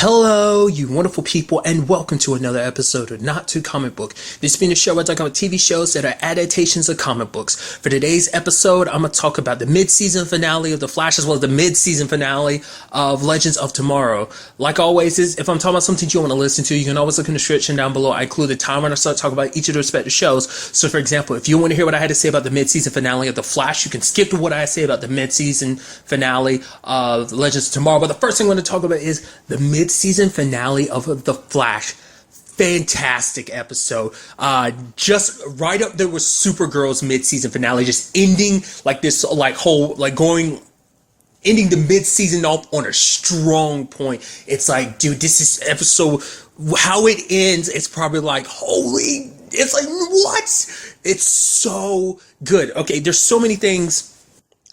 Hello, you wonderful people, and welcome to another episode of Not Too Comic Book. This being a show where I talk about TV shows that are adaptations of comic books. For today's episode, I'm going to talk about the mid-season finale of The Flash, as well as the mid-season finale of Legends of Tomorrow. Like always, if I'm talking about something you want to listen to, you can always look in the description down below. I include the time when I start talking about each of the respective shows. So, for example, if you want to hear what I had to say about the mid-season finale of The Flash, you can skip to what I say about the mid-season finale of Legends of Tomorrow. But the first thing I'm going to talk about is the mid-season finale of The Flash. Fantastic episode. Just right up there with Supergirl's mid-season finale, just ending like this, ending the mid-season off on a strong point. It's like, dude, this is episode, how it ends, it's probably like, holy, it's like, what? It's so good. Okay, there's so many things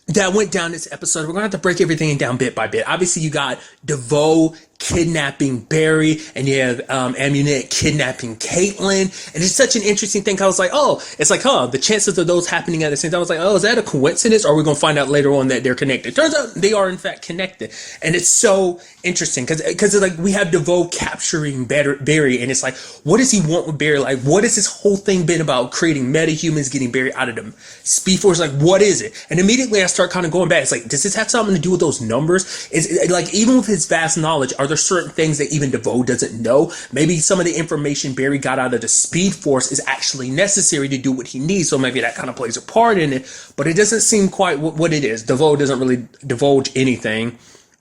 that went down this episode. We're gonna have to break everything down bit by bit. Obviously, you got DeVoe kidnapping Barry, and you have Amunet kidnapping Caitlin, and it's such an interesting thing. I was like, the chances of those happening at the same time. I was like, is that a coincidence, or are we gonna find out later on that they're connected? Turns out they are in fact connected, and it's so interesting because like we have DeVoe capturing Barry, and it's like, what does he want with Barry? Like, what has this whole thing been about? Creating metahumans, getting Barry out of them Speed Force? Like, what is it? And immediately I start kind of going back. It's like, does this have something to do with those numbers? Is like, even with his vast knowledge, are there certain things that even DeVoe doesn't know? Maybe some of the information Barry got out of the Speed Force is actually necessary to do what he needs, so maybe that kind of plays a part in it, but it doesn't seem quite what it is. DeVoe doesn't really divulge anything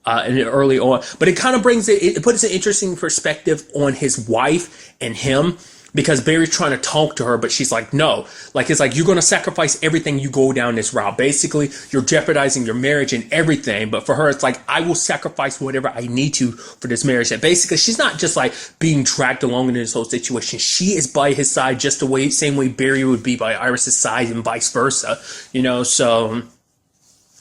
early on, but it kind of brings it puts an interesting perspective on his wife and him, because Barry's trying to talk to her, but she's like, no. Like, it's like, you're going to sacrifice everything you go down this route. Basically, you're jeopardizing your marriage and everything. But for her, it's like, I will sacrifice whatever I need to for this marriage. And basically, she's not just like being dragged along in this whole situation. She is by his side just the same way Barry would be by Iris's side, and vice versa. You know, so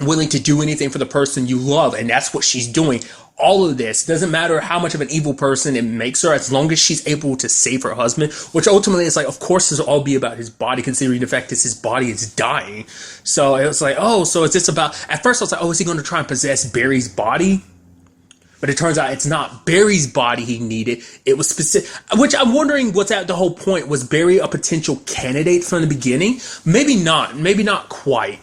willing to do anything for the person you love. And that's what she's doing. All of this doesn't matter how much of an evil person it makes her, as long as she's able to save her husband, which ultimately is like, of course, this will all be about his body, considering the fact that his body is dying. So it was like, so is this about, at first I was like, is he going to try and possess Barry's body? But it turns out it's not Barry's body he needed. It was specific, which I'm wondering, what's at the whole point? Was Barry a potential candidate from the beginning? Maybe not quite.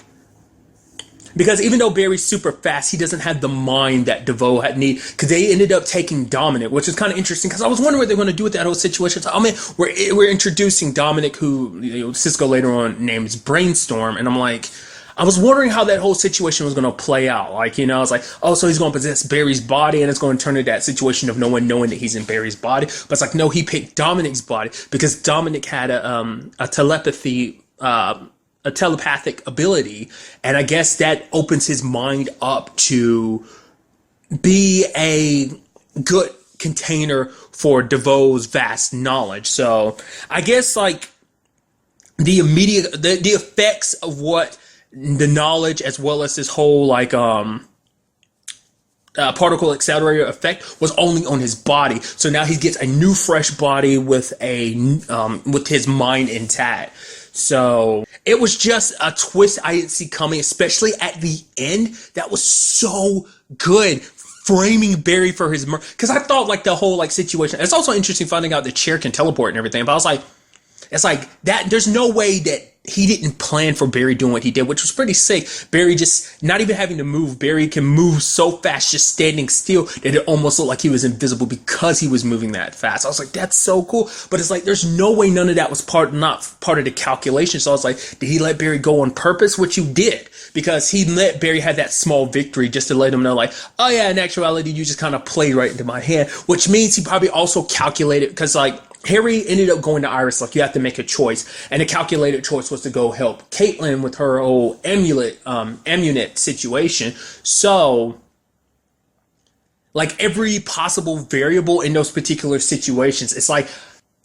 Because even though Barry's super fast, he doesn't have the mind that DeVoe had need. Because they ended up taking Dominic, which is kind of interesting. Because I was wondering what they're going to do with that whole situation. So, we're introducing Dominic, who Cisco later on names Brainstorm, and I'm like, I was wondering how that whole situation was going to play out. Like, I was like, so he's going to possess Barry's body, and it's going to turn into that situation of no one knowing that he's in Barry's body. But it's like, no, he picked Dominic's body because Dominic had a telepathic ability, and I guess that opens his mind up to be a good container for DeVoe's vast knowledge. So I guess like the effects of what the knowledge, as well as this whole like particle accelerator effect, was only on his body. So now he gets a new fresh body with his mind intact. So it was just a twist I didn't see coming, especially at the end. That was so good, framing Barry for his murder. Because I thought like the whole like situation. It's also interesting finding out the chair can teleport and everything. But I was like, it's like that. There's no way that he didn't plan for Barry doing what he did, which was pretty sick. Barry just not even having to move. Barry can move so fast, just standing still, that it almost looked like he was invisible because he was moving that fast. I was like, that's so cool. But it's like, there's no way none of that was not part of the calculation. So I was like, did he let Barry go on purpose? Which you did, because he let Barry have that small victory just to let him know, like, oh yeah, in actuality, you just kind of played right into my hand, which means he probably also calculated, because like, Harry ended up going to Iris, like, you have to make a choice. And the calculated choice was to go help Caitlin with her old amulet situation. So, like, every possible variable in those particular situations, it's like,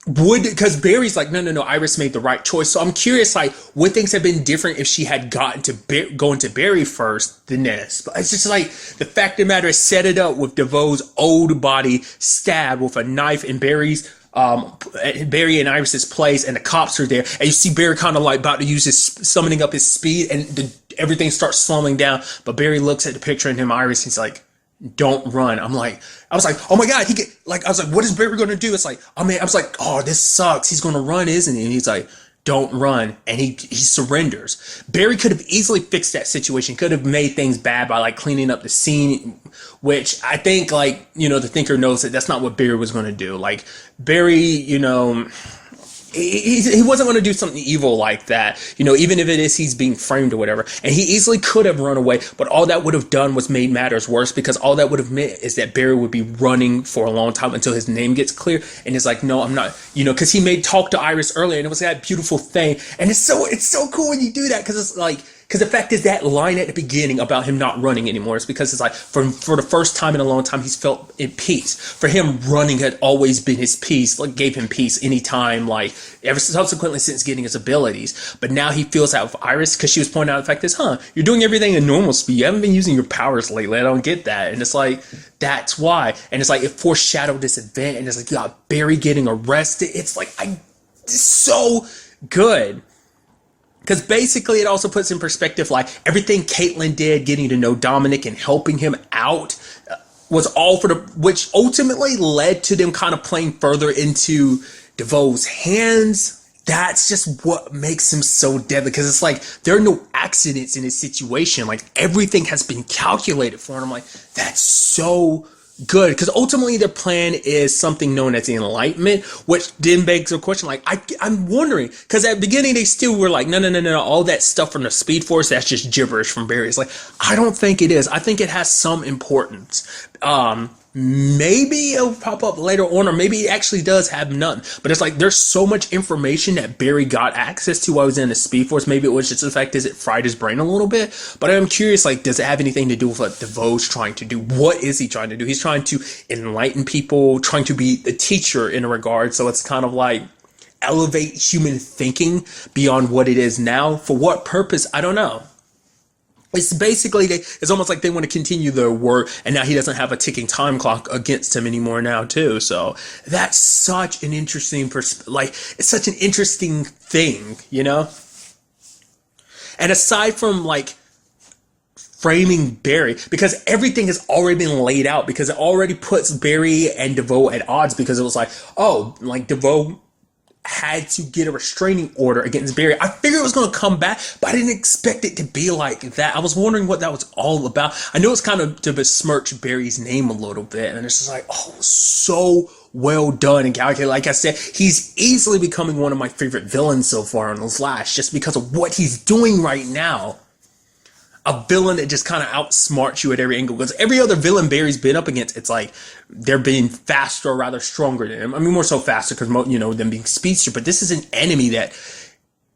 because Barry's like, no, Iris made the right choice. So I'm curious, like, would things have been different if she had gotten to going to Barry first than this? But it's just like, the fact of the matter is, set it up with DeVoe's old body stabbed with a knife in Barry and Iris's place, and the cops are there, and you see Barry kind of like about to use his summoning up his speed, and everything starts slowing down. But Barry looks at the picture and him, Iris, he's like, don't run. I was like, oh my God, I was like, what is Barry going to do? It's like, oh man, I was like, oh, this sucks. He's going to run, isn't he? And he's like, don't run. And he surrenders. Barry could have easily fixed that situation, could have made things bad by like cleaning up the scene, which I think like, the thinker knows that that's not what Barry was going to do. Like Barry, he wasn't going to do something evil like that, even if it is he's being framed or whatever. And he easily could have run away, but all that would have done was made matters worse, because all that would have meant is that Barry would be running for a long time until his name gets clear. And it's like, no, I'm not, because he made talk to Iris earlier, and it was that beautiful thing. And it's so cool when you do that, because it's like, because the fact is that line at the beginning about him not running anymore is because it's like for the first time in a long time he's felt in peace. For him, running had always been his peace, like gave him peace anytime, like ever subsequently since getting his abilities. But now he feels that with Iris, because she was pointing out the fact is, you're doing everything at normal speed. You haven't been using your powers lately. I don't get that. And it's like, that's why. And it's like it foreshadowed this event, and it's like you got Barry getting arrested. It's like it's so good. Because basically it also puts in perspective, like, everything Caitlyn did, getting to know Dominic and helping him out, was all which ultimately led to them kind of playing further into DeVoe's hands. That's just what makes him so deadly, because it's like, there are no accidents in his situation. Like, everything has been calculated for him. I'm like, that's so good, because ultimately their plan is something known as the Enlightenment, which then begs the question, like, I'm wondering, because at the beginning they still were like, no, all that stuff from the Speed Force, that's just gibberish from Barry. It's like, I don't think it is. I think it has some importance. Maybe it'll pop up later on, or maybe it actually does have none. But it's like, there's so much information that Barry got access to while he was in the Speed Force. Maybe it was just the fact is it fried his brain a little bit. But I'm curious, like, does it have anything to do with what DeVoe's trying to do? What is he trying to do? He's trying to enlighten people, trying to be the teacher in a regard. So it's kind of like elevate human thinking beyond what it is now. For what purpose? I don't know. It's basically, it's almost like they want to continue their work, and now he doesn't have a ticking time clock against him anymore now too. So that's such an interesting it's such an interesting thing, And aside from like framing Barry, because everything has already been laid out, because it already puts Barry and DeVoe at odds, because it was like, oh, like DeVoe had to get a restraining order against Barry. I figured it was going to come back, but I didn't expect it to be like that. I was wondering what that was all about. I know it's kind of to besmirch Barry's name a little bit, and it's just like, oh, so well done and calculated. Like I said, he's easily becoming one of my favorite villains so far on those last, just because of what he's doing right now. A villain that just kind of outsmarts you at every angle, because every other villain Barry's been up against, it's like they're being faster or rather stronger than him. I mean, more so faster because, them being speedster, but this is an enemy that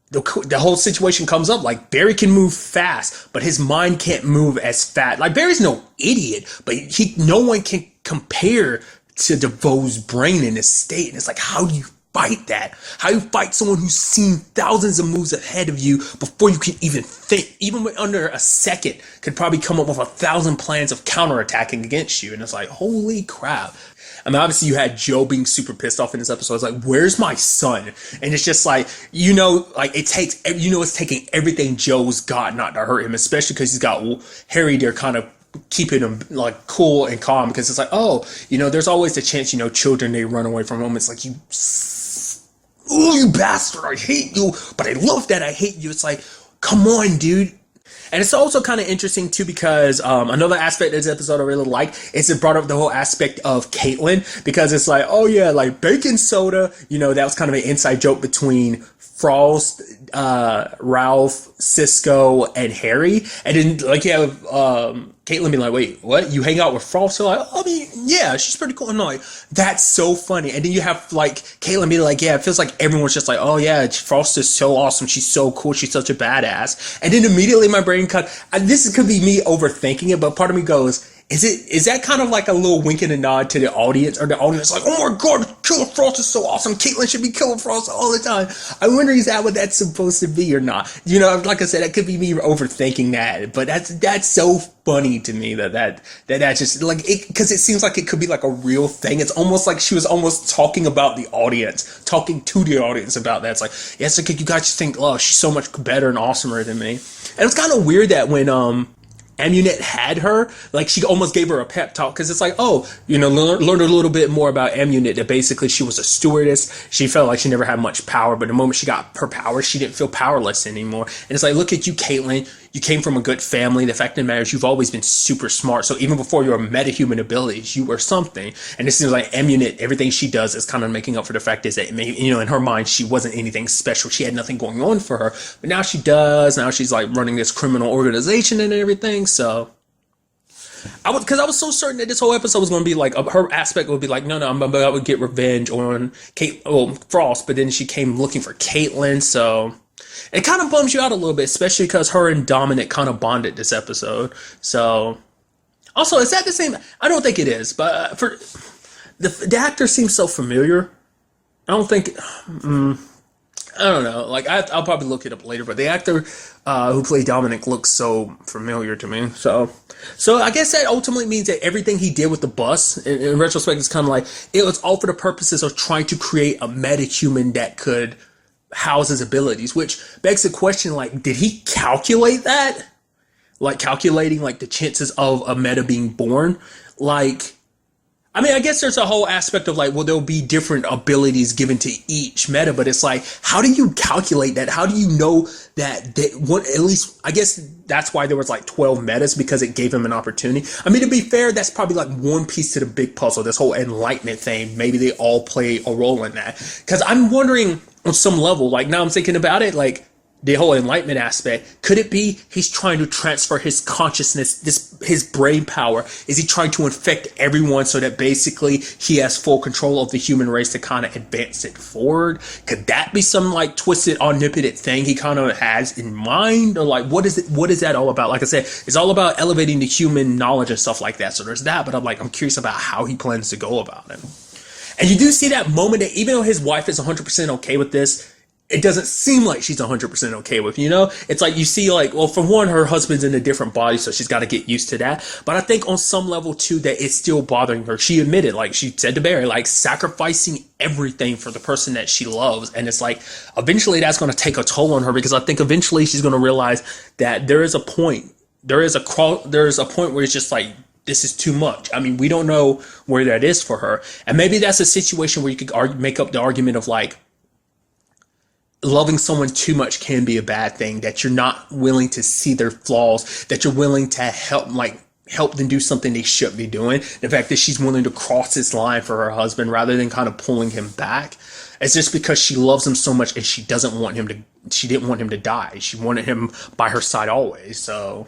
the whole situation comes up. Like, Barry can move fast, but his mind can't move as fast. Like, Barry's no idiot, but no one can compare to DeVoe's brain in this state. And it's like, how do you fight that? How you fight someone who's seen thousands of moves ahead of you before you can even think? Even under a second, could probably come up with 1,000 plans of counterattacking against you. And it's like, holy crap. I mean, obviously you had Joe being super pissed off in this episode. It's like, where's my son? And it's just like, it's taking everything Joe's got not to hurt him, especially because he's got Harry there kind of keeping him like cool and calm, because it's like, oh, there's always the chance, children, they run away from home. It's like, you bastard, I hate you, but I love that I hate you. It's like, come on, dude. And it's also kind of interesting too, because another aspect of this episode I really like is it brought up the whole aspect of Caitlyn, because it's like, oh yeah, like baking soda, that was kind of an inside joke between Frost, Ralph, Cisco, and Harry. And then like you have Caitlyn being like, wait, what? You hang out with Frost? So like, I mean, yeah, she's pretty cool. And I'm like, that's so funny. And then you have like Caitlyn being like, yeah, it feels like everyone's just like, oh yeah, Frost is so awesome. She's so cool. She's such a badass. And then immediately my brain this could be me overthinking it, but part of me goes, is that kind of like a little wink and a nod to the audience, or the audience like, oh my god, Killer Frost is so awesome, Caitlyn should be Killer Frost all the time? I wonder, is that what that's supposed to be or not? Like I said, that could be me overthinking that, but that's so funny to me that's just like it, because it seems like it could be like a real thing. It's almost like she was almost talking about the audience, talking to the audience about that. It's like, yeah, it's like you guys just think, oh, she's so much better and awesomer than me. And it's kind of weird that when Amunet had her, like she almost gave her a pep talk because it's like, oh, learned a little bit more about Amunet, that basically she was a stewardess. She felt like she never had much power, but the moment she got her power, she didn't feel powerless anymore. And it's like, look at you, Caitlyn. You came from a good family. The fact of the matter is you've always been super smart. So even before your metahuman abilities, you were something. And it seems like Amunet, everything she does is kind of making up for the fact is that, in her mind, she wasn't anything special. She had nothing going on for her. But now she does. Now she's like running this criminal organization and everything. So I was so certain that this whole episode was going to be like, her aspect would be like, no, I'm about to get revenge on Frost. But then she came looking for Caitlyn. So it kind of bums you out a little bit, especially because her and Dominic kind of bonded this episode. So, also, is that the same? I don't think it is, but for the actor seems so familiar. I don't think. I don't know. Like I'll probably look it up later, but the actor who played Dominic looks so familiar to me. So I guess that ultimately means that everything he did with the bus, in retrospect, is kind of like it was all for the purposes of trying to create a metahuman that could house his abilities, which begs the question, like, did he calculate that? Like, calculating, like, the chances of a meta being born? Like, I mean, I guess there's a whole aspect of, like, well, there'll be different abilities given to each meta, but it's like, how do you calculate that? How do you know that at least, I guess that's why there was, like, 12 metas, because it gave him an opportunity. I mean, to be fair, that's probably, like, one piece to the big puzzle, this whole enlightenment thing. Maybe they all play a role in that. Because I'm wondering, on some level, like, now I'm thinking about it, like, the whole enlightenment aspect, could it be he's trying to transfer his consciousness, his brain power? Is he trying to infect everyone so that basically he has full control of the human race to kind of advance it forward? Could that be some like twisted, omnipotent thing he kind of has in mind? Or like, what is it? What is that all about? Like I said, it's all about elevating the human knowledge and stuff like that. So there's that, but I'm curious about how he plans to go about it. And you do see that moment that even though his wife is 100% okay with this, it doesn't seem like she's 100% okay with, it's like you see like, well, for one, her husband's in a different body, so she's got to get used to that. But I think on some level too, that it's still bothering her. She admitted, like she said to Barry, like sacrificing everything for the person that she loves. And it's like, eventually that's going to take a toll on her, because I think eventually she's going to realize that there is a point where it's just like, this is too much. I mean, we don't know where that is for her. And maybe that's a situation where you could make up the argument of like, loving someone too much can be a bad thing, that you're not willing to see their flaws, that you're willing to help them do something they shouldn't be doing. The fact that she's willing to cross this line for her husband rather than kind of pulling him back, it's just because she loves him so much and she didn't want him to die. She wanted him by her side always. So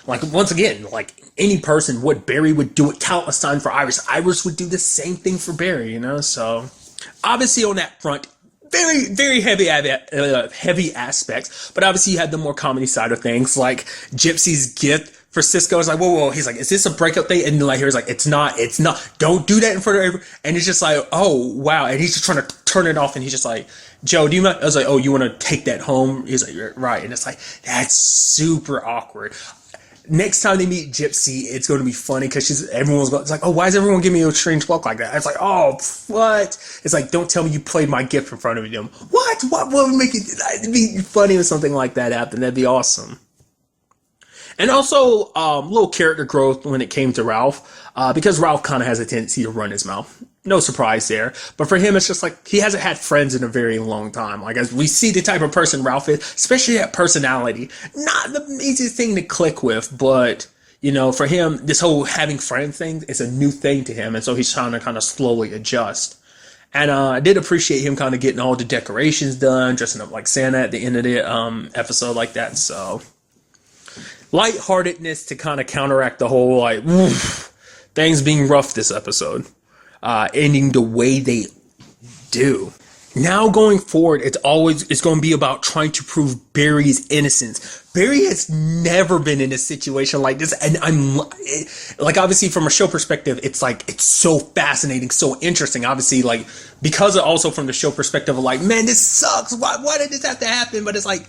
like, once again, like any person, what Barry would do it countless times for Iris. Iris would do the same thing for Barry, So obviously on that front, very, very heavy aspects, but obviously you had the more comedy side of things, like Gypsy's gift for Cisco. It's like, whoa, he's like, is this a breakup thing? And like, he's like, it's not, don't do that in front of everyone. And it's just like, oh, wow. And he's just trying to turn it off. And he's just like, Joe, do you mind? I was like, oh, you want to take that home? He's like, right. And it's like, that's super awkward. Next time they meet Gypsy, it's going to be funny because it's like, oh, why is everyone giving me a strange look like that? It's like, oh, what? It's like, don't tell me you played my gift in front of them. What would make it'd be funny if something like that happened? That'd be awesome. And also, little character growth when it came to Ralph, because Ralph kind of has a tendency to run his mouth. No surprise there. But for him, it's just like he hasn't had friends in a very long time. Like, as we see the type of person Ralph is, especially that personality, not the easiest thing to click with. But, for him, this whole having friends thing is a new thing to him. And so he's trying to kind of slowly adjust. And I did appreciate him kind of getting all the decorations done, dressing up like Santa at the end of the episode like that. So lightheartedness to kind of counteract the whole, like, things being rough this episode. Ending the way they do. Now going forward, it's going to be about trying to prove Barry's innocence. Barry has never been in a situation like this, and I'm like, obviously from a show perspective, it's like, it's so fascinating, so interesting. Obviously, like, because also from the show perspective of like, man, this sucks. Why did this have to happen? But it's like,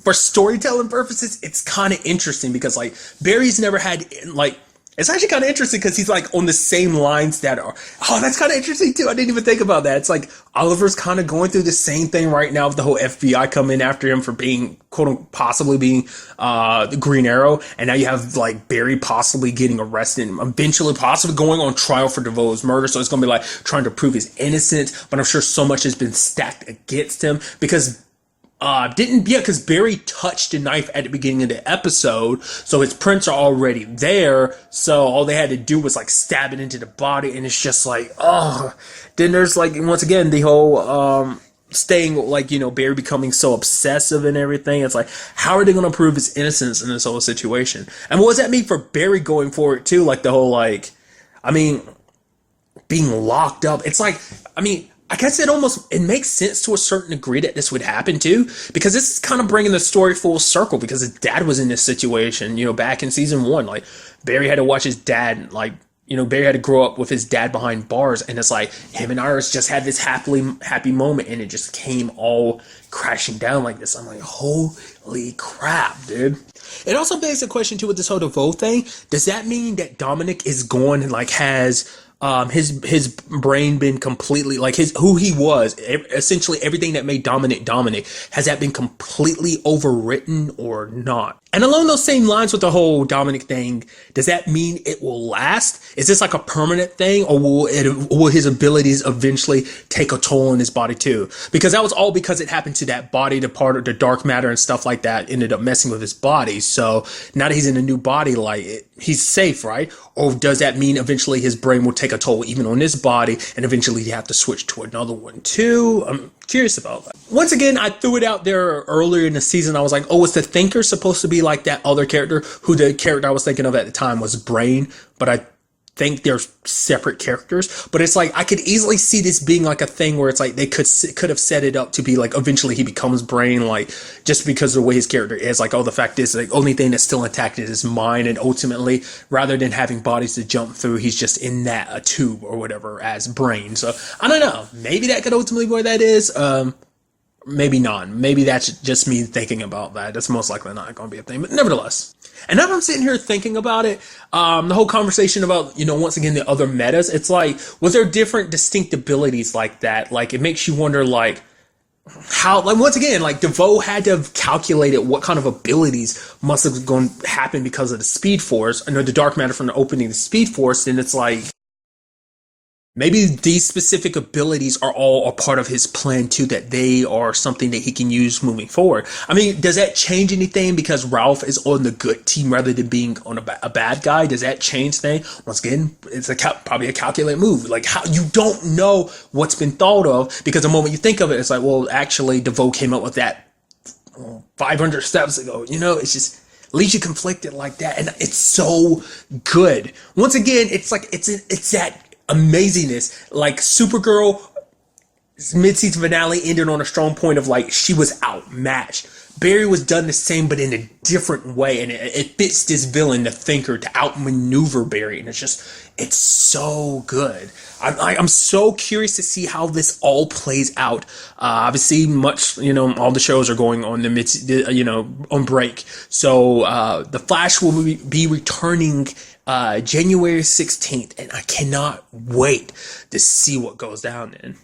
for storytelling purposes, it's kind of interesting because like Barry's never had like It's actually kind of interesting because he's like on the same lines that are. Oh, that's kind of interesting too. I didn't even think about that. It's like Oliver's kind of going through the same thing right now with the whole FBI coming after him for being, quote unquote, possibly being the Green Arrow. And now you have like Barry possibly getting arrested and eventually possibly going on trial for DeVoe's murder. So it's going to be like trying to prove his innocence. But I'm sure so much has been stacked against him because because Barry touched the knife at the beginning of the episode, so his prints are already there, so all they had to do was like stab it into the body, and it's just like, oh. Then there's like, once again, the whole staying, like, Barry becoming so obsessive and everything. It's like, how are they going to prove his innocence in this whole situation? And what does that mean for Barry going forward too? Like the whole, like, I mean, being locked up. It's like, I mean, I guess it makes sense to a certain degree that this would happen too, because this is kind of bringing the story full circle because his dad was in this situation, back in season 1. Like, Barry had to watch his dad, like, Barry had to grow up with his dad behind bars, and it's like him and Iris just had this happy moment, and it just came all crashing down like this. I'm like, holy crap, dude. It also begs the question too with this whole DeVoe thing. Does that mean that Dominic is going and like has his brain been completely, like, who he was, essentially everything that made Dominic, has that been completely overwritten or not? And along those same lines with the whole Dominic thing, does that mean it will last? Is this like a permanent thing, or will his abilities eventually take a toll on his body too? Because that was all because it happened to that body, the part of the dark matter and stuff like that ended up messing with his body. So now that he's in a new body, like, he's safe, right? Or does that mean eventually his brain will take a toll even on his body, and eventually you have to switch to another one too? I'm curious about that. Once again, I threw it out there earlier in the season. I was like, oh, is the Thinker supposed to be like that other character, who the character I was thinking of at the time was Brain, but I think they're separate characters. But it's like, I could easily see this being like a thing where it's like they could have set it up to be like eventually he becomes Brain, like, just because of the way his character is. Like, oh, the fact is, like, only thing that's still intact is his mind, and ultimately, rather than having bodies to jump through, he's just in a tube or whatever as Brain. So I don't know, maybe that could ultimately be what that is. Maybe not. Maybe that's just me thinking about that. That's most likely not going to be a thing, but nevertheless. And now I'm sitting here thinking about it, the whole conversation about, once again, the other metas, it's like, was there different distinct abilities like that? Like, it makes you wonder, like, how, like, once again, like, DeVoe had to have calculated what kind of abilities must have gone happen because of the Speed Force, the dark matter from the opening of the Speed Force, and it's like, maybe these specific abilities are all a part of his plan too, that they are something that he can use moving forward. I mean, does that change anything because Ralph is on the good team rather than being on a bad guy? Does that change things? Once again, it's probably a calculated move. Like, how you don't know what's been thought of, because the moment you think of it, it's like, well, actually, DeVoe came up with that 500 steps ago. It's just leaves you conflicted like that, and it's so good. Once again, it's like it's that amazingness. Like, Supergirl mid-season finale ended on a strong point of, like, she was outmatched. Barry was done the same, but in a different way, and it fits this villain, the Thinker, to outmaneuver Barry, and it's so good. I'm so curious to see how this all plays out. Obviously, all the shows are going on on break, so the Flash will be returning January 16th, and I cannot wait to see what goes down then.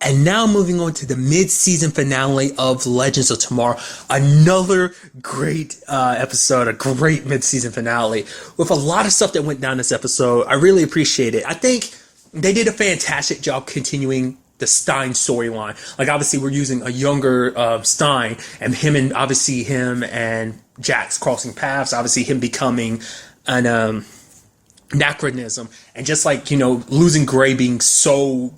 And now moving on to the mid-season finale of Legends of Tomorrow. Another great episode, a great mid-season finale with a lot of stuff that went down this episode. I really appreciate it. I think they did a fantastic job continuing the Stein storyline. Like, obviously, we're using a younger Stein, and him and Jax crossing paths. Obviously, him becoming an anachronism, and just like, losing Gray being so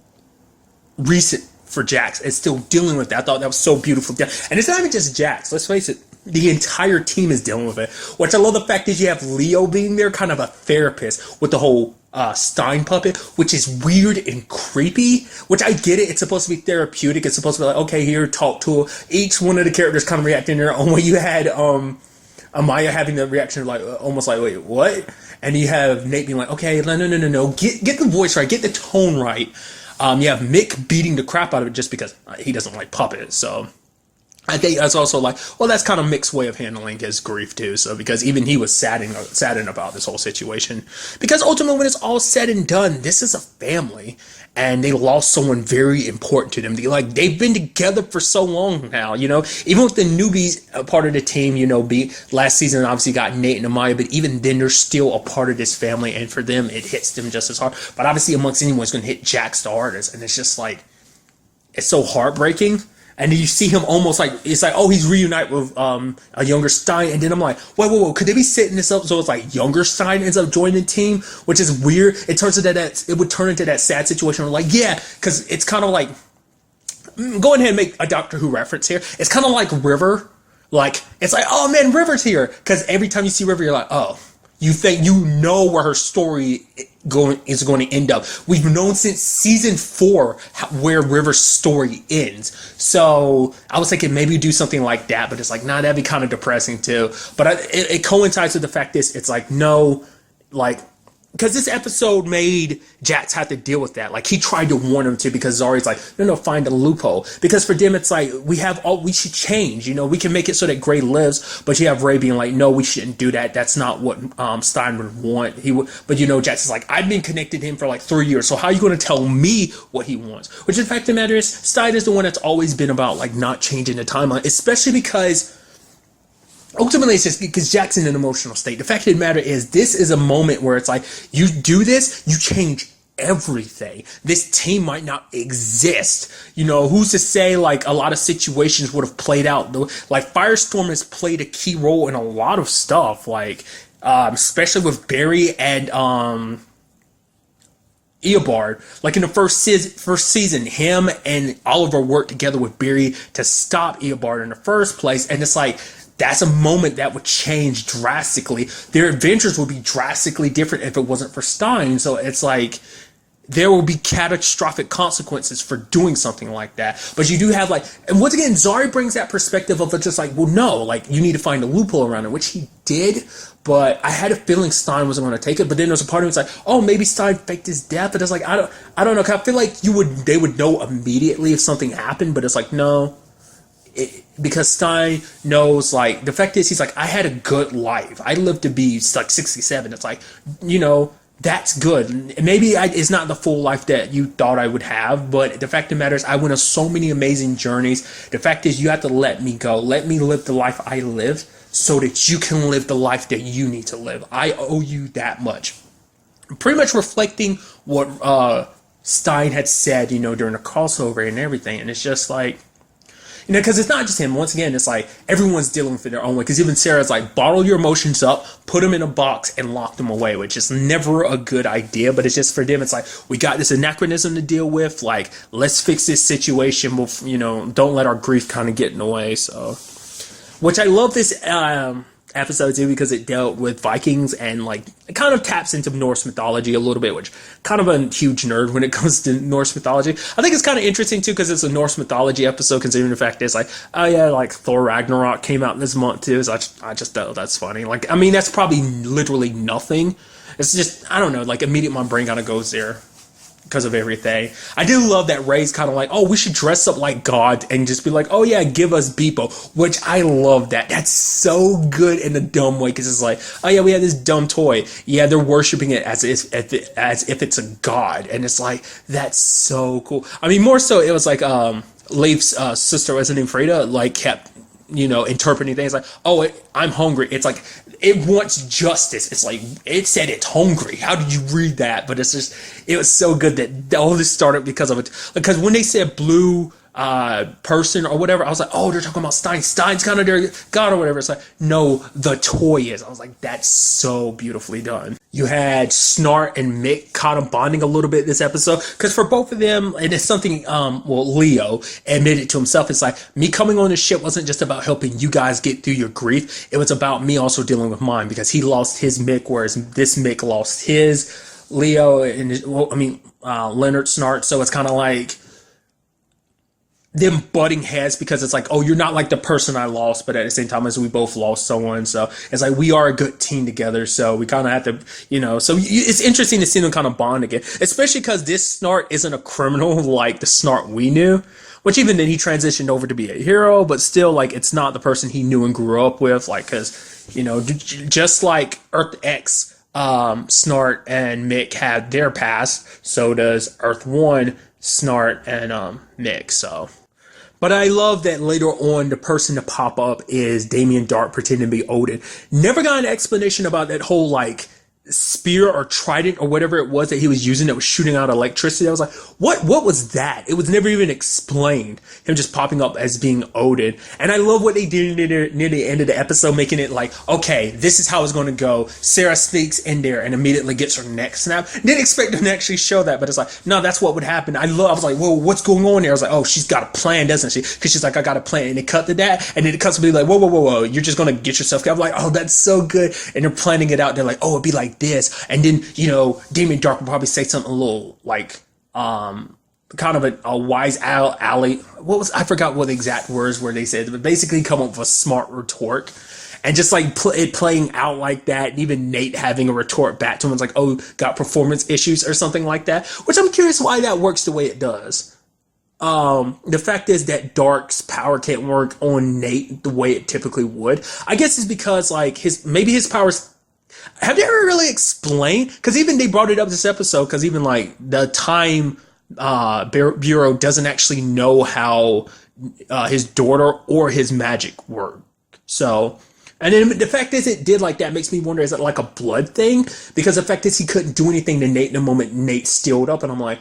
recent for Jax and still dealing with that. I thought that was so beautiful. And it's not even just Jax. Let's face it, the entire team is dealing with it. Which I love the fact that you have Leo being there, kind of a therapist with the whole Stein puppet, which is weird and creepy. Which I get it. It's supposed to be therapeutic. It's supposed to be like, okay, here, talk to her. Each one of the characters kind of reacting in their own way. You had Amaya having the reaction of like, almost like, wait, what? And you have Nate being like, okay, no. Get the voice right. Get the tone right. You have Mick beating the crap out of it just because he doesn't like puppets. So I think that's also like, well, that's kind of mixed way of handling his grief too. So because even he was saddened about this whole situation, because ultimately when it's all said and done, this is a family, and they lost someone very important to them. They've been together for so long now, even with the newbies part of the team, last season obviously got Nate and Amaya, but even then they're still a part of this family, and for them it hits them just as hard. But obviously amongst anyone, it's going to hit Jax the hardest, and it's just like, it's so heartbreaking. And then you see him almost like, it's like, oh, he's reunite with a younger Stein. And then I'm like, wait, could they be setting this up so it's like younger Stein ends up joining the team, which is weird. It turns into that, it would turn into that sad situation where like, yeah, because it's kind of like, go ahead and make a Doctor Who reference here. It's kind of like River. Like, it's like, oh man, River's here. Because every time you see River, you're like, oh, you think you know where her story is going to end up. We've known since season 4 where River's story ends. So I was thinking maybe do something like that, but it's like, nah, that'd be kind of depressing too. But it coincides with the fact that it's like, no, like, because this episode made Jax have to deal with that. Like, he tried to warn him to, because Zari's like, no, find a loophole. Because for them, it's like, we should change, we can make it so that Grey lives, but you have Ray being like, no, we shouldn't do that. That's not what Stein would want. But Jax is like, I've been connected to him for like 3 years, so how are you going to tell me what he wants? Which, in fact, the matter is, Stein is the one that's always been about, like, not changing the timeline, especially because ultimately, it's just because Jack's in an emotional state. The fact of the matter is, this is a moment where it's like, you do this, you change everything. This team might not exist. Who's to say, like, a lot of situations would have played out. Like, Firestorm has played a key role in a lot of stuff, like, especially with Barry and, Eobard. Like, in the first season, him and Oliver worked together with Barry to stop Eobard in the first place, and it's like, that's a moment that would change drastically. Their adventures would be drastically different if it wasn't for Stein. So it's like, there will be catastrophic consequences for doing something like that. But you do have, like, and once again, Zari brings that perspective of just like, well, no, like, you need to find a loophole around it, which he did. But I had a feeling Stein wasn't going to take it. But then there's a part of me that's like, oh, maybe Stein faked his death. But it's like, I don't know. 'Cause I feel like they would know immediately if something happened. But it's like, no. Because Stein knows, like, the fact is, he's like, I had a good life. I lived to be like 67. It's like, that's good. Maybe it's not the full life that you thought I would have, but the fact of the matter is, I went on so many amazing journeys. The fact is, you have to let me go. Let me live the life I live so that you can live the life that you need to live. I owe you that much. Pretty much reflecting what Stein had said, during the crossover and everything. And it's just like, because it's not just him. Once again, it's like everyone's dealing with it their own way. Because even Sarah's like, bottle your emotions up, put them in a box, and lock them away, which is never a good idea. But it's just for them, it's like, we got this anachronism to deal with. Like, let's fix this situation. Don't let our grief kind of get in the way. So, which I love this episode too, because it dealt with Vikings and, like, it kind of taps into Norse mythology a little bit, which kind of a huge nerd when it comes to Norse mythology. I think it's kind of interesting too, because it's a Norse mythology episode, considering the fact that it's like, oh yeah, like Thor Ragnarok came out this month too. So I just thought that's funny. Like, I mean, that's probably literally nothing. It's just, I don't know, like, immediately my brain kind of goes there because of everything. I do love that Ray's kind of like, oh, we should dress up like God and just be like, oh yeah, give us Beebo, which I love that. That's so good in a dumb way, because it's like, oh yeah, we have this dumb toy. Yeah, they're worshiping it as if it's a god, and it's like, that's so cool. I mean, more so, it was like Leif's sister, wasn't named Freda, like, kept interpreting things like, oh, I'm hungry. It's like, it wants justice. It's like, it said it's hungry. How did you read that? But it's just, it was so good that all this started because of it. Because when they said blue person or whatever, I was like, oh, they're talking about Stein. Stein's kind of their god or whatever. It's like, no, the toy is. I was like, that's so beautifully done. You had Snart and Mick kind of bonding a little bit this episode, because for both of them, and it's something, Leo admitted to himself, it's like, me coming on this ship wasn't just about helping you guys get through your grief, it was about me also dealing with mine, because he lost his Mick, whereas this Mick lost his Leo, and Leonard Snart, so it's kind of like them butting heads, because it's like, oh, you're not like the person I lost, but at the same time as we both lost someone, so it's like, we are a good team together, so we kind of have to, so it's interesting to see them kind of bond again, especially because this Snart isn't a criminal like the Snart we knew. Which even then he transitioned over to be a hero, but still, like, it's not the person he knew and grew up with. Like, because, you know, just like Earth X, Snart and Mick had their past, so does Earth 1, Snart and Mick. So, but I love that later on the person to pop up is Damien Dark pretending to be Odin. Never got an explanation about that whole, like, spear or trident or whatever it was that he was using that was shooting out electricity. I was like, what was that? It was never even explained. Him just popping up as being Odin. And I love what they did near the end of the episode, making it like, okay, this is how it's going to go. Sarah sneaks in there and immediately gets her neck snapped. Didn't expect them to actually show that, but it's like, no, that's what would happen. I was like, whoa, what's going on there? I was like, oh, she's got a plan, doesn't she? Because she's like, I got a plan. And it cut to that, and then it cuts to be like, whoa, you're just going to get yourself killed. I'm like, oh, that's so good. And they're planning it out. They're like, oh, it'd be like this, and then, you know, Damien Dark will probably say something a little like kind of a wise alley. I forgot what the exact words were they said, but basically come up with a smart retort, and just like it playing out like that, and even Nate having a retort back to him, like, oh, got performance issues or something like that, which I'm curious why that works the way it does. The fact is that Dark's power can't work on Nate the way it typically would. I guess it's because, like, maybe his powers. Have they ever really explained? Because even they brought it up this episode, because even, like, the Time Bureau doesn't actually know how his daughter or his magic work. So, and then the fact is it did like that makes me wonder, is it like a blood thing? Because the fact is he couldn't do anything to Nate in the moment Nate steeled up, and I'm like,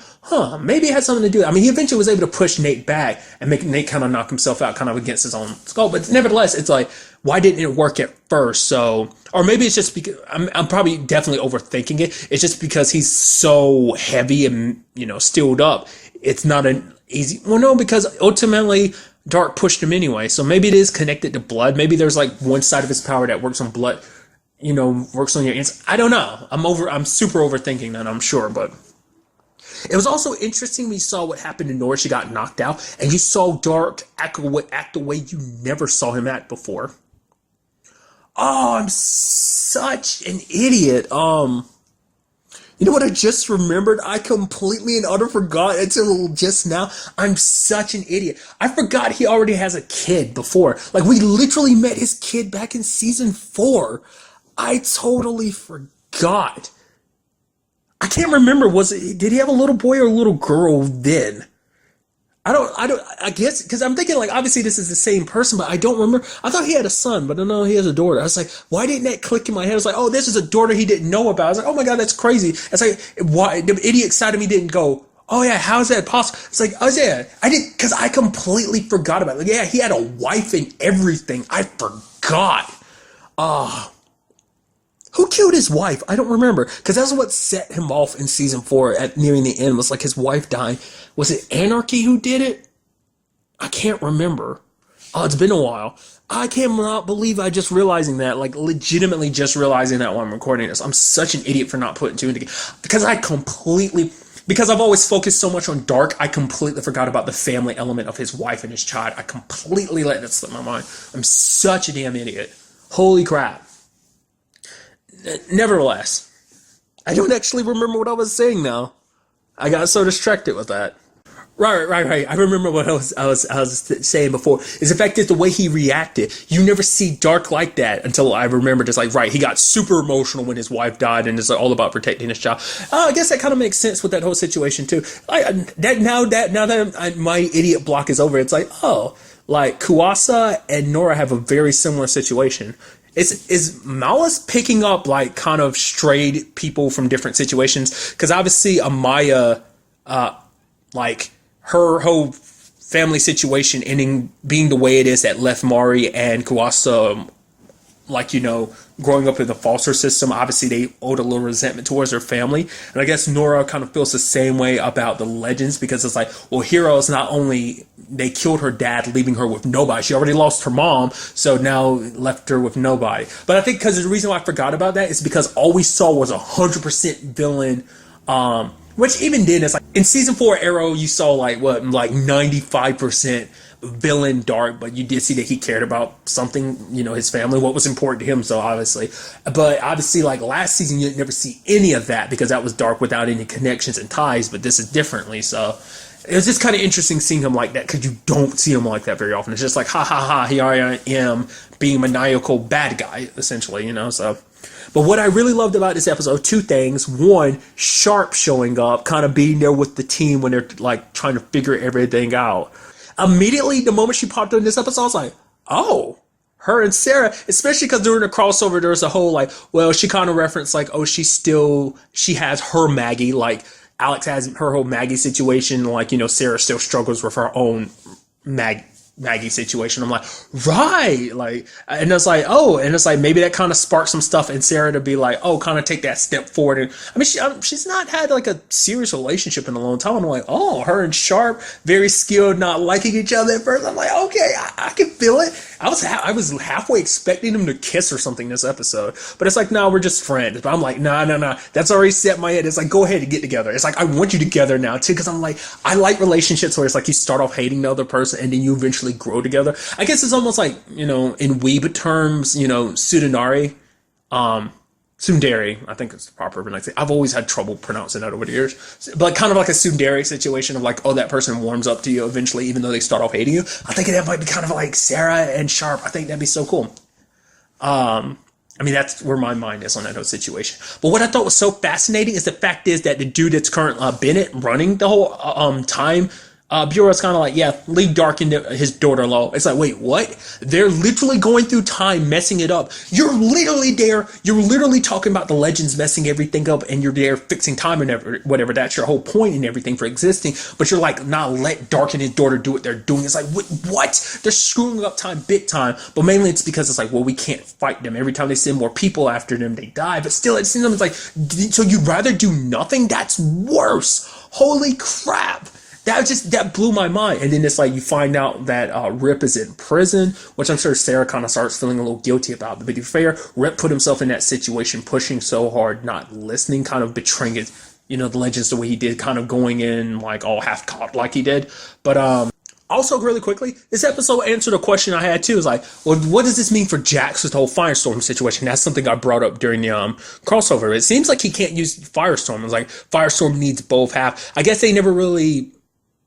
maybe it had something to do. I mean, he eventually was able to push Nate back and make Nate kind of knock himself out kind of against his own skull, but nevertheless, it's like, why didn't it work at first? So, or maybe it's just because I'm probably definitely overthinking it. It's just because he's so heavy and, you know, steeled up. It's not an easy. Well, no, because ultimately Dark pushed him anyway. So maybe it is connected to blood. Maybe there's like one side of his power that works on blood, you know, works on your ants. I don't know. I'm super overthinking that, I'm sure, but it was also interesting when you saw what happened to Nora. She got knocked out, and you saw Dark act the way you never saw him act before. Oh, I'm such an idiot. You know what I just remembered? I completely and utter forgot until just now. I'm such an idiot. I forgot he already has a kid before. Like, we literally met his kid back in season 4. I totally forgot. I can't remember. Did he have a little boy or a little girl then? I guess, because I'm thinking, like, obviously this is the same person, but I don't remember. I thought he had a son, but I know he has a daughter. I was like, why didn't that click in my head? I was like, oh, this is a daughter he didn't know about. I was like, oh my God, that's crazy. It's like, why? The idiot side of me didn't go, oh yeah, how is that possible? It's like, oh yeah, because I completely forgot about it. Like, yeah, he had a wife and everything. I forgot. Who killed his wife? I don't remember, because that's what set him off in season 4 at nearing the end. Was like his wife dying. Was it Anarchy who did it? I can't remember. Oh, it's been a while. I cannot believe I just realizing that, like, legitimately just realizing that while I'm recording this. I'm such an idiot for not putting two and together. Because I've always focused so much on Dark, I completely forgot about the family element of his wife and his child. I completely let that slip my mind. I'm such a damn idiot. Holy crap. Nevertheless, I don't actually remember what I was saying now. I got so distracted with that. Right. I remember what I was saying before. Is the fact that the way he reacted, you never see Dark like that until I remember. Just like, right, he got super emotional when his wife died, and it's like all about protecting his child. I guess that kind of makes sense with that whole situation too. Now that my idiot block is over, it's like, oh, like Kuasa and Nora have a very similar situation. Is Malice picking up, like, kind of strayed people from different situations? Because obviously Amaya, like, her whole family situation ending being the way it is that left Mari and Kuasa, like, you know, growing up in the foster system, obviously they owed a little resentment towards her family. And I guess Nora kind of feels the same way about the Legends, because it's like, well, Heroes, not only they killed her dad, leaving her with nobody. She already lost her mom, so now left her with nobody. But I think because the reason why I forgot about that is because all we saw was 100% villain, which even then, it's like, in season 4 Arrow, you saw like 95%, villain dark, but you did see that he cared about something, his family, what was important to him. So obviously, but obviously, like last season, you never see any of that because that was dark without any connections and ties. But this is differently. So it was just kind of interesting seeing him like that because you don't see him like that very often. It's just like, ha ha ha, here I am being maniacal bad guy, essentially, So. But what I really loved about this episode, two things. One, Sharp showing up, kind of being there with the team when they're like trying to figure everything out. Immediately, the moment she popped in this episode, I was like, oh, her and Sarah, especially because during the crossover, there was a whole like, well, she kind of referenced like, oh, she has her Maggie, like Alex has her whole Maggie situation, like, Sarah still struggles with her own Maggie situation. I'm like, right, like, and it's like, oh, and it's like maybe that kind of sparked some stuff in Sarah to be like, oh, kind of take that step forward. And I mean, she's not had like a serious relationship in a long time. I'm like, oh, her and Sharp, very skilled, not liking each other at first. I'm like, okay, I can feel it. I was halfway expecting them to kiss or something this episode, but it's like, no, we're just friends. But I'm like, no, that's already set in my head. It's like, go ahead and get together. It's like, I want you together now too, because I'm like, I like relationships where it's like you start off hating the other person and then you eventually grow together. I guess it's almost like, in Weeb terms, Tsundere, I think it's the proper pronunciation. I've always had trouble pronouncing that over the years. But kind of like a tsundere situation of like, oh, that person warms up to you eventually, even though they start off hating you. I think that might be kind of like Sarah and Sharp. I think that'd be so cool. I mean, that's where my mind is on that whole situation. But what I thought was so fascinating is the fact is that the dude that's current Bennett running the whole time Bureau is kind of like, yeah, leave Dark into his daughter-in-law. It's like, wait, what? They're literally going through time, messing it up. You're literally there. You're literally talking about the legends messing everything up, and you're there fixing time and whatever. That's your whole point and everything for existing. But you're like, nah, let Dark and his daughter do what they're doing. It's like, what? They're screwing up time big time. But mainly it's because it's like, well, we can't fight them. Every time they send more people after them, they die. But still, it seems like, so you'd rather do nothing? That's worse. Holy crap. That blew my mind. And then it's like you find out that Rip is in prison, which I'm sure Sarah kind of starts feeling a little guilty about. But to be fair, Rip put himself in that situation, pushing so hard, not listening, kind of betraying his, the legends the way he did, kind of going in like all half caught like he did. But also really quickly, this episode answered a question I had too. Is like, well, what does this mean for Jax with the whole Firestorm situation? That's something I brought up during the crossover. It seems like he can't use Firestorm. It's like Firestorm needs both half. I guess they never really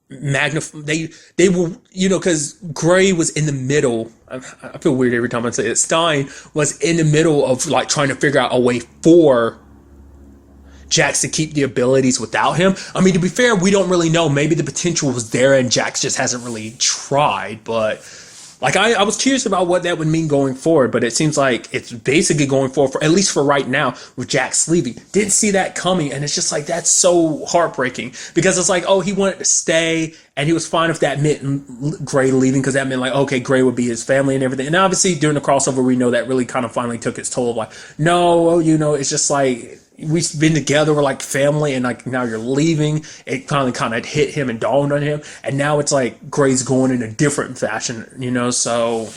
they were, because Gray was in the middle. I feel weird every time I say it. Stein was in the middle of like trying to figure out a way for Jax to keep the abilities without him. I mean, to be fair, we don't really know. Maybe the potential was there and Jax just hasn't really tried. But like, I was curious about what that would mean going forward, but it seems like it's basically going forward, for at least for right now, with Jax leaving. Didn't see that coming, and it's just like, that's so heartbreaking, because it's like, oh, he wanted to stay, and he was fine if that meant Gray leaving, because that meant like, okay, Gray would be his family and everything. And obviously, during the crossover, we know that really kind of finally took its toll of like, no, it's just like, we've been together, we're like family, and like now you're leaving. It finally kind of hit him and dawned on him, and now it's like Gray's going in a different fashion, so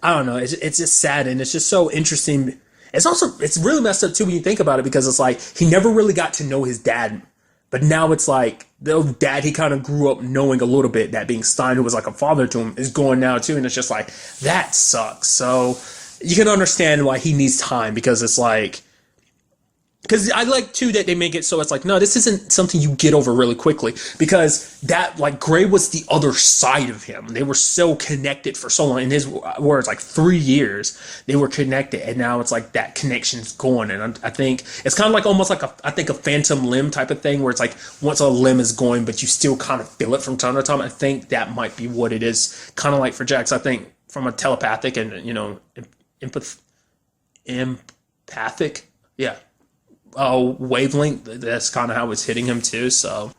I don't know, it's just sad, and it's just so interesting. It's really messed up too when you think about it, because it's like he never really got to know his dad, but now it's like the dad he kind of grew up knowing a little bit, that being Stein, who was like a father to him, is going now too, and it's just like, that sucks. So you can understand why he needs time, because it's like, because I like too that they make it so it's like, no, this isn't something you get over really quickly, because that, like, Gray was the other side of him. They were so connected for so long. In his words, like 3 years they were connected, and now it's like that connection's gone. And I think it's kind of like almost like a phantom limb type of thing, where it's like once a limb is going, but you still kind of feel it from time to time. I think that might be what it is, kind of like for Jax. I think from a telepathic and empathic, wavelength, that's kind of how it's hitting him too. So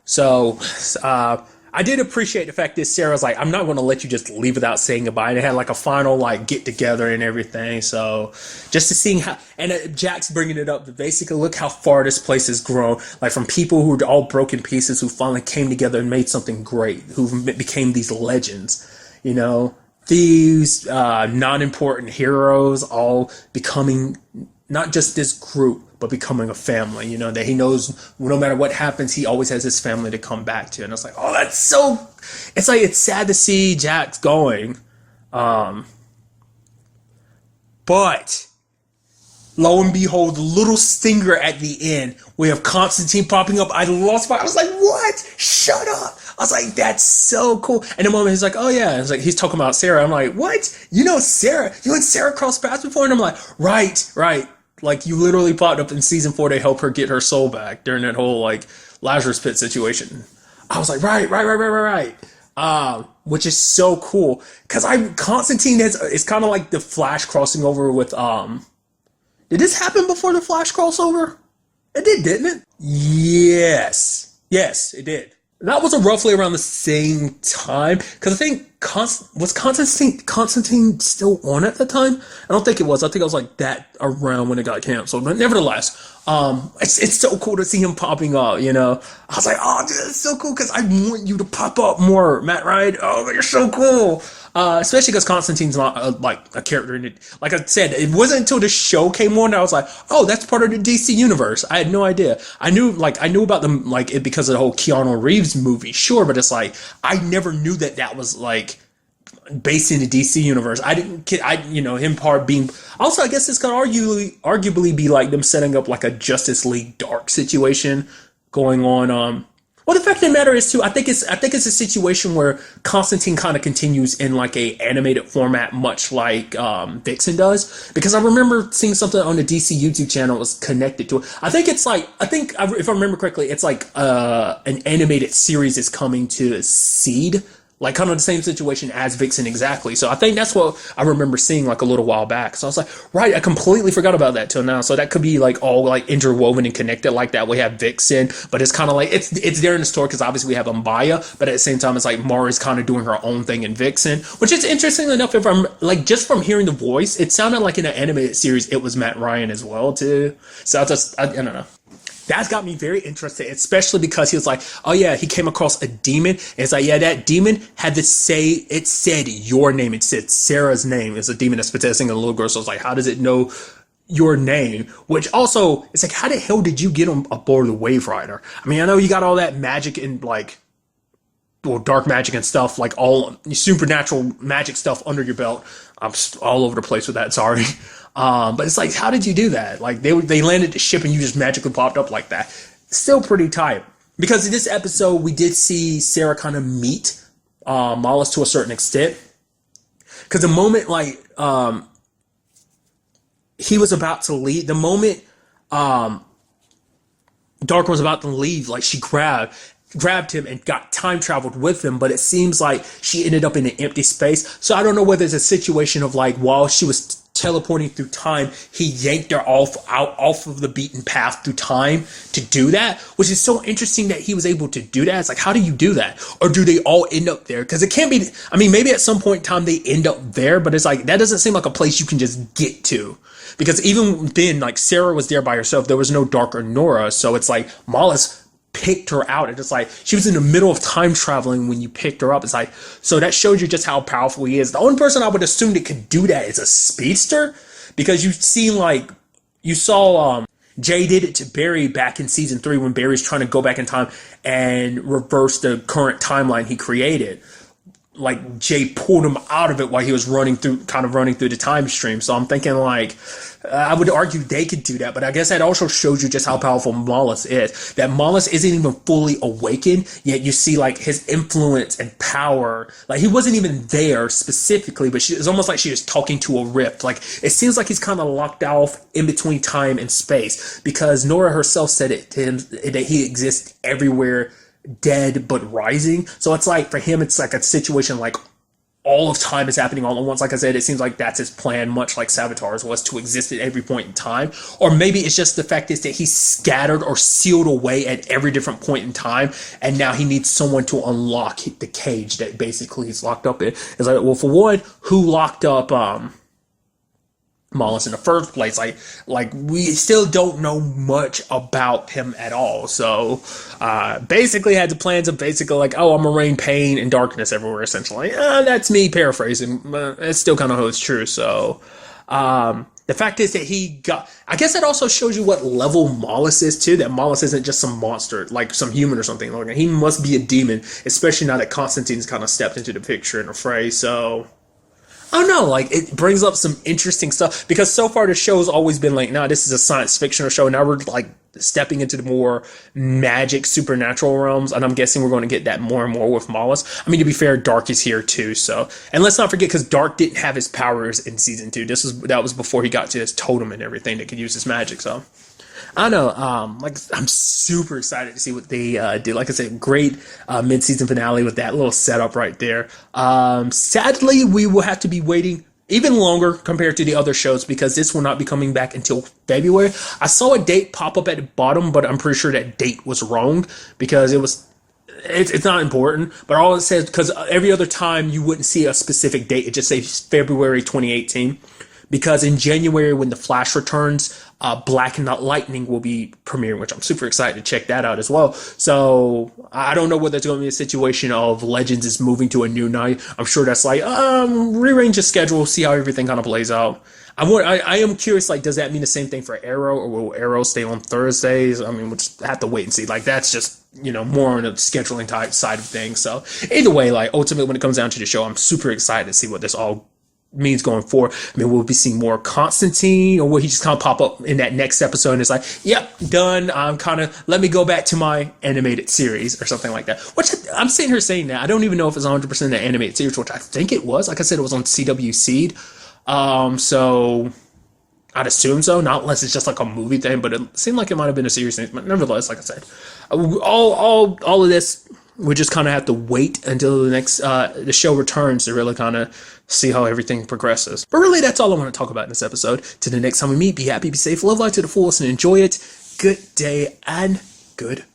I did appreciate the fact that Sarah's like, I'm not going to let you just leave without saying goodbye, and they had like a final like get together and everything. So just to see how, and Jack's bringing it up, basically look how far this place has grown, like from people who were all broken pieces who finally came together and made something great, who became these legends, these non-important heroes all becoming not just this group, but becoming a family, you know, that he knows no matter what happens, he always has his family to come back to. And it's like, oh, that's so, it's like, it's sad to see Jax going. But lo and behold, the little stinger at the end, we have Constantine popping up. I lost my, I was like, what? Shut up. I was like, that's so cool. And the moment he's like, oh yeah, it's like, he's talking about Sarah. I'm like, what? You know Sarah? You and Sarah crossed paths before? And I'm like, right. Like, you literally popped up in season 4 to help her get her soul back during that whole, like, Lazarus pit situation. I was like, right. Which is so cool. Because Constantine is kind of like the Flash crossing over with, did this happen before the Flash crossover? It did, didn't it? Yes, it did. That was roughly around the same time, because I think was Constantine still on at the time? I don't think it was. I think it was like that around when it got canceled. But nevertheless, it's so cool to see him popping up. You know, I was like, oh, dude, that's so cool because I want you to pop up more, Matt Ryan. Oh, you're so cool. Especially because Constantine's not like a character in it. Like I said, it wasn't until the show came on that I was like, oh, that's part of the DC universe. I had no idea. I knew about them like it because of the whole Keanu Reeves movie, sure, but it's like I never knew that was like based in the DC universe. Him part being also, I guess this could arguably be like them setting up like a Justice League Dark situation going on. Well, the fact of the matter is too, I think it's a situation where Constantine kind of continues in like a animated format, much like Vixen does. Because I remember seeing something on the DC YouTube channel that was connected to it. If I remember correctly, it's like an animated series is coming to Seed. Like kind of the same situation as Vixen exactly. So I think that's what I remember seeing like a little while back. So I was like, right, I completely forgot about that till now. So that could be like all like interwoven and connected like that. We have Vixen, but it's kind of like it's there in the story because obviously we have Umbaya, but at the same time it's like Mara's kind of doing her own thing in Vixen, which is interesting enough. If I'm like just from hearing the voice, it sounded like in an animated series it was Matt Ryan as well too. So I don't know. That got me very interested, especially because he was like, oh yeah, he came across a demon. And it's like, yeah, that demon had to say, it said your name. It said Sarah's name. It's a demon that's possessing a little girl. So it's like, how does it know your name? Which also, it's like, how the hell did you get on aboard the Wave Rider? I mean, I know you got all that magic and like, well, dark magic and stuff, like all supernatural magic stuff under your belt. I'm all over the place with that, sorry. But it's like, how did you do that? Like they landed the ship and you just magically popped up like that. Still pretty tight. Because in this episode, we did see Sarah kind of meet Mollis to a certain extent. Because the moment like he was about to leave, the moment Dark was about to leave, like she grabbed him and got time traveled with him, but it seems like she ended up in an empty space. So I don't know whether it's a situation of like while she was teleporting through time, he yanked her off of the beaten path through time to do that, which is so interesting that he was able to do that. It's like, how do you do that? Or do they all end up there? Because it can't be, I mean, maybe at some point in time they end up there, but it's like, that doesn't seem like a place you can just get to. Because even then, like Sarah was there by herself. There was no Dark or Nora. So it's like Mollis picked her out. And it's like she was in the middle of time traveling when you picked her up. It's like, so that shows you just how powerful he is. The only person I would assume that could do that is a speedster, because you saw Jay did it to Barry back in season 3 when Barry's trying to go back in time and reverse the current timeline he created. Like Jay pulled him out of it while he was running through the time stream. So I'm thinking like, I would argue they could do that, but I guess that also shows you just how powerful Mollis is. That Mollis isn't even fully awakened, yet you see like his influence and power. Like he wasn't even there specifically, but it's almost like she was talking to a rift. Like it seems like he's kind of locked off in between time and space, because Nora herself said it to him that he exists everywhere, dead but rising. So it's like for him it's like a situation like all of time is happening all at once. Like I said, it seems like that's his plan, much like Savitar's was, to exist at every point in time. Or maybe it's just the fact is that he's scattered or sealed away at every different point in time, and now he needs someone to unlock the cage that basically he's locked up in. It's like, well, for one, who locked up Mollis in the first place? Like we still don't know much about him at all. So basically had the plans of basically like, oh, I'm gonna rain pain and darkness everywhere, essentially. That's me paraphrasing, but it still kind of holds true. So The fact is that he got, I guess that also shows you what level Mollis is too, that Mollis isn't just some monster, like some human or something. Like, he must be a demon, especially now that Constantine's kind of stepped into the picture in the fray. So, I don't know, like, it brings up some interesting stuff, because so far the show's always been like, nah, this is a science fictional show. Now we're like stepping into the more magic, supernatural realms, and I'm guessing we're going to get that more and more with Mollis. I mean, to be fair, Dark is here too, so, and let's not forget, because Dark didn't have his powers in season 2. That was before he got to his totem and everything that could use his magic. So I don't know, like, I'm super excited to see what they do. Like I said, great mid-season finale with that little setup right there. Sadly, we will have to be waiting even longer compared to the other shows, because this will not be coming back until February. I saw a date pop up at the bottom, but I'm pretty sure that date was wrong, because it's not important, but all it says, because every other time you wouldn't see a specific date, it just says February 2018. Because in January, when The Flash returns, Black and Lightning will be premiering, which I'm super excited to check that out as well. So I don't know whether it's going to be a situation of Legends is moving to a new night. I'm sure that's like, rearrange the schedule, see how everything kind of plays out. I am curious, like, does that mean the same thing for Arrow, or will Arrow stay on Thursdays? I mean, we'll just have to wait and see. Like, that's just, more on the scheduling type side of things. So either way, like, ultimately, when it comes down to the show, I'm super excited to see what this all means going forward. I mean, we'll be seeing more Constantine, or will he just kind of pop up in that next episode and it's like, yep, done. I'm kind of, let me go back to my animated series or something like that. Which I'm sitting here saying that I don't even know if it's 100% an animated series, which I think it was. Like I said, it was on CW Seed. So I'd assume so, not unless it's just like a movie thing, but it seemed like it might have been a series thing. But nevertheless, like I said, all of this, we just kind of have to wait until the next the show returns to really kind of see how everything progresses. But really, that's all I want to talk about in this episode. Till the next time we meet, be happy, be safe, live life to the fullest, and enjoy it. Good day and good